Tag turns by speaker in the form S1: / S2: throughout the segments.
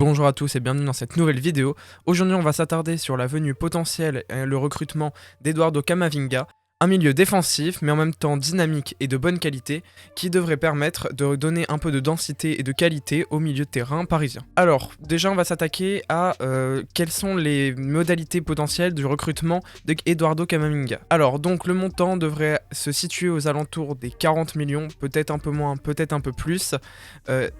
S1: Bonjour à tous et bienvenue dans cette nouvelle vidéo. Aujourd'hui on va s'attarder sur la venue potentielle et le recrutement d'Eduardo Camavinga, un milieu défensif mais en même temps dynamique et de bonne qualité qui devrait permettre de donner un peu de densité et de qualité au milieu de terrain parisien. Alors déjà on va s'attaquer à quelles sont les modalités potentielles du recrutement d'Eduardo Camavinga. Alors donc le montant devrait se situer aux alentours des 40 millions, peut-être un peu moins, peut-être un peu plus.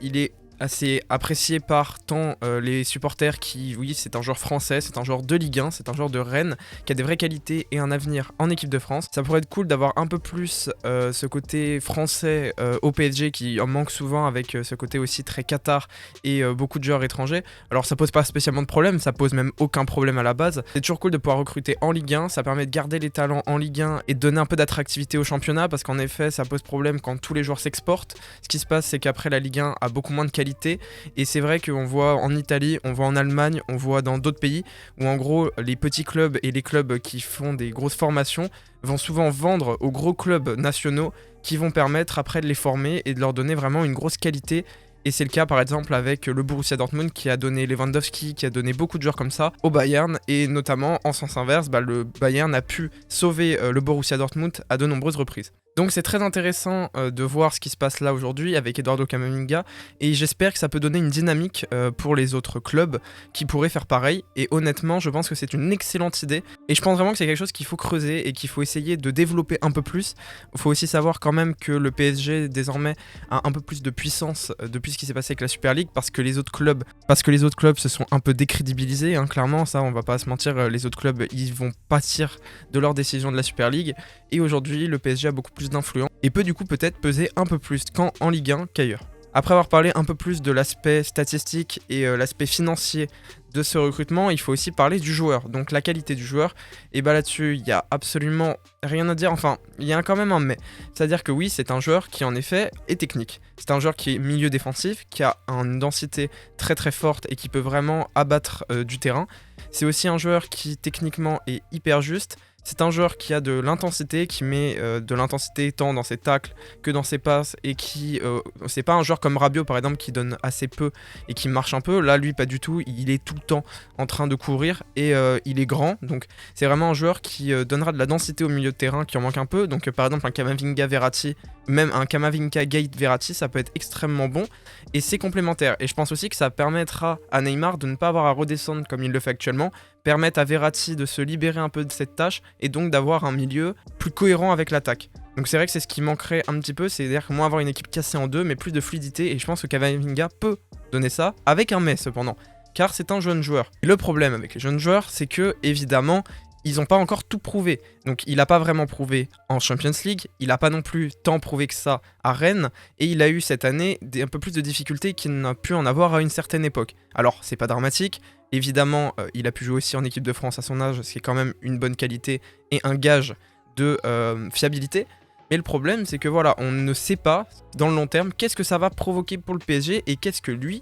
S1: Il est assez apprécié par tant les supporters qui, oui, c'est un joueur français, c'est un joueur de Ligue 1, c'est un joueur de Rennes, qui a des vraies qualités et un avenir en équipe de France. Ça pourrait être cool d'avoir un peu plus ce côté français au PSG qui en manque souvent, avec ce côté aussi très Qatar et beaucoup de joueurs étrangers. Alors ça pose pas spécialement de problème, ça pose même aucun problème à la base. C'est toujours cool de pouvoir recruter en Ligue 1, ça permet de garder les talents en Ligue 1 et de donner un peu d'attractivité au championnat, parce qu'en effet ça pose problème quand tous les joueurs s'exportent. Ce qui se passe, c'est qu'après la Ligue 1 a beaucoup moins de qualité. Et c'est vrai qu'on voit en Italie, on voit en Allemagne, on voit dans d'autres pays où en gros les petits clubs et les clubs qui font des grosses formations vont souvent vendre aux gros clubs nationaux qui vont permettre après de les former et de leur donner vraiment une grosse qualité. Et c'est le cas par exemple avec le Borussia Dortmund qui a donné Lewandowski, qui a donné beaucoup de joueurs comme ça au Bayern, et notamment en sens inverse, le Bayern a pu sauver le Borussia Dortmund à de nombreuses reprises. Donc c'est très intéressant de voir ce qui se passe là aujourd'hui avec Eduardo Camavinga, et j'espère que ça peut donner une dynamique pour les autres clubs qui pourraient faire pareil. Et honnêtement je pense que c'est une excellente idée, et je pense vraiment que c'est quelque chose qu'il faut creuser et qu'il faut essayer de développer un peu plus. Il faut aussi savoir quand même que le PSG désormais a un peu plus de puissance depuis ce qui s'est passé avec la Super League, parce que les autres clubs se sont un peu décrédibilisés, hein, clairement, ça on va pas se mentir, les autres clubs ils vont pâtir de leur décision de la Super League, et aujourd'hui le PSG a beaucoup plus d'influence et peut du coup peut-être peser un peu plus en Ligue 1 qu'ailleurs. Après avoir parlé un peu plus de l'aspect statistique et l'aspect financier de ce recrutement, il faut aussi parler du joueur, donc la qualité du joueur. Et là-dessus, il y a absolument rien à dire, enfin, il y a quand même un mais. C'est-à-dire que oui, c'est un joueur qui en effet est technique. C'est un joueur qui est milieu défensif, qui a une densité très très forte et qui peut vraiment abattre du terrain. C'est aussi un joueur qui techniquement est hyper juste. C'est un joueur qui a de l'intensité, qui met de l'intensité tant dans ses tacles que dans ses passes, et qui c'est pas un joueur comme Rabiot par exemple qui donne assez peu et qui marche un peu. Là lui pas du tout, il est tout le temps en train de courir, et il est grand, donc c'est vraiment un joueur qui donnera de la densité au milieu de terrain qui en manque un peu. Donc par exemple un Camavinga Verratti, même un Camavinga Gate Verratti, ça peut être extrêmement bon et c'est complémentaire. Et je pense aussi que ça permettra à Neymar de ne pas avoir à redescendre comme il le fait actuellement, permettre à Verratti de se libérer un peu de cette tâche et donc d'avoir un milieu plus cohérent avec l'attaque. Donc c'est vrai que c'est ce qui manquerait un petit peu, c'est-à-dire moins avoir une équipe cassée en deux mais plus de fluidité, et je pense que Camavinga peut donner ça, avec un mais cependant, car c'est un jeune joueur. Et le problème avec les jeunes joueurs, c'est que évidemment ils n'ont pas encore tout prouvé. Donc il n'a pas vraiment prouvé en Champions League, il n'a pas non plus tant prouvé que ça à Rennes, et il a eu cette année un peu plus de difficultés qu'il n'a pu en avoir à une certaine époque. Alors c'est pas dramatique, évidemment il a pu jouer aussi en équipe de France à son âge, ce qui est quand même une bonne qualité et un gage de fiabilité. Mais le problème c'est que voilà, on ne sait pas dans le long terme qu'est-ce que ça va provoquer pour le PSG et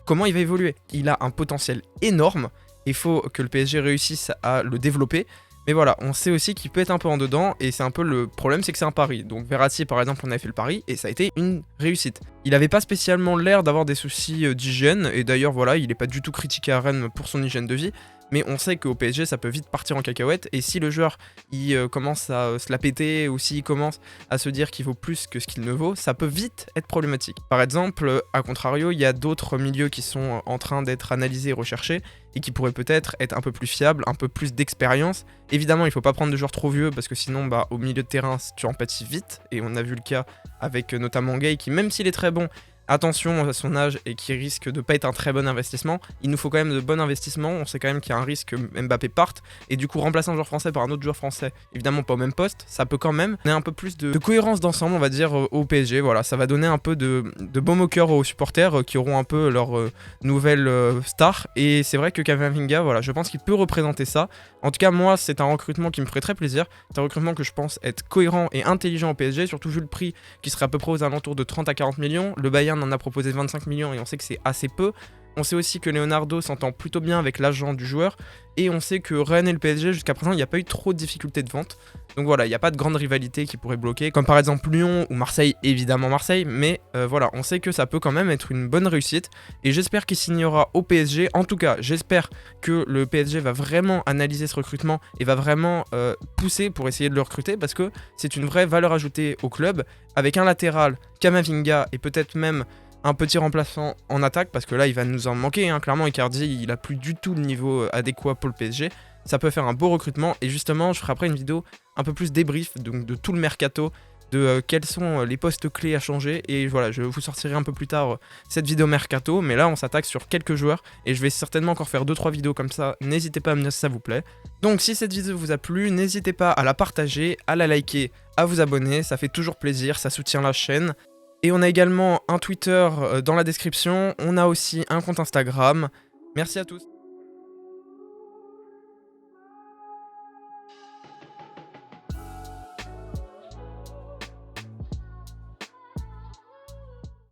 S1: comment il va évoluer. Il a un potentiel énorme, il faut que le PSG réussisse à le développer. Mais voilà, on sait aussi qu'il peut être un peu en dedans, et c'est un peu le problème, c'est que c'est un pari. Donc Verratti par exemple, on avait fait le pari et ça a été une réussite. Il avait pas spécialement l'air d'avoir des soucis d'hygiène, et d'ailleurs voilà, il est pas du tout critiqué à Rennes pour son hygiène de vie. Mais on sait qu'au PSG ça peut vite partir en cacahuète, et si le joueur il commence à se la péter, ou s'il commence à se dire qu'il vaut plus que ce qu'il ne vaut, ça peut vite être problématique. Par exemple, à contrario, il y a d'autres milieux qui sont en train d'être analysés et recherchés, et qui pourraient peut-être être un peu plus fiables, un peu plus d'expérience. Évidemment il faut pas prendre de joueurs trop vieux, parce que sinon au milieu de terrain tu en pâtis vite, et on a vu le cas avec notamment Gay, qui même s'il est très bon, attention à son âge, et qui risque de pas être un très bon investissement. Il nous faut quand même de bons investissements, on sait quand même qu'il y a un risque que Mbappé parte, et du coup remplacer un joueur français par un autre joueur français, évidemment pas au même poste, ça peut quand même donner un peu plus de cohérence d'ensemble, on va dire, au PSG. Voilà, ça va donner un peu de baume au cœur aux supporters qui auront un peu leur nouvelle star, et c'est vrai que Camavinga, voilà, je pense qu'il peut représenter ça. En tout cas moi c'est un recrutement qui me ferait très plaisir, c'est un recrutement que je pense être cohérent et intelligent au PSG, surtout vu le prix qui serait à peu près aux alentours de 30 à 40 millions. Le Bayern en a proposé 25 millions et on sait que c'est assez peu. On sait aussi que Leonardo s'entend plutôt bien avec l'agent du joueur, et on sait que Rennes et le PSG, jusqu'à présent, il n'y a pas eu trop de difficultés de vente. Donc voilà, il n'y a pas de grande rivalité qui pourrait bloquer, comme par exemple Lyon ou Marseille, évidemment Marseille, mais voilà, on sait que ça peut quand même être une bonne réussite, et j'espère qu'il signera au PSG. En tout cas, j'espère que le PSG va vraiment analyser ce recrutement et va vraiment pousser pour essayer de le recruter, parce que c'est une vraie valeur ajoutée au club, avec un latéral, Camavinga, et peut-être même un petit remplaçant en attaque, parce que là il va nous en manquer, hein. Clairement Icardi il a plus du tout le niveau adéquat pour le PSG, ça peut faire un beau recrutement, et justement je ferai après une vidéo un peu plus débrief donc de tout le mercato, de quels sont les postes clés à changer, et voilà, je vous sortirai un peu plus tard cette vidéo mercato, mais là on s'attaque sur quelques joueurs, et je vais certainement encore faire 2-3 vidéos comme ça, n'hésitez pas à me dire si ça vous plaît. Donc si cette vidéo vous a plu, n'hésitez pas à la partager, à la liker, à vous abonner, ça fait toujours plaisir, ça soutient la chaîne. Et on a également un Twitter dans la description, on a aussi un compte Instagram. Merci à tous.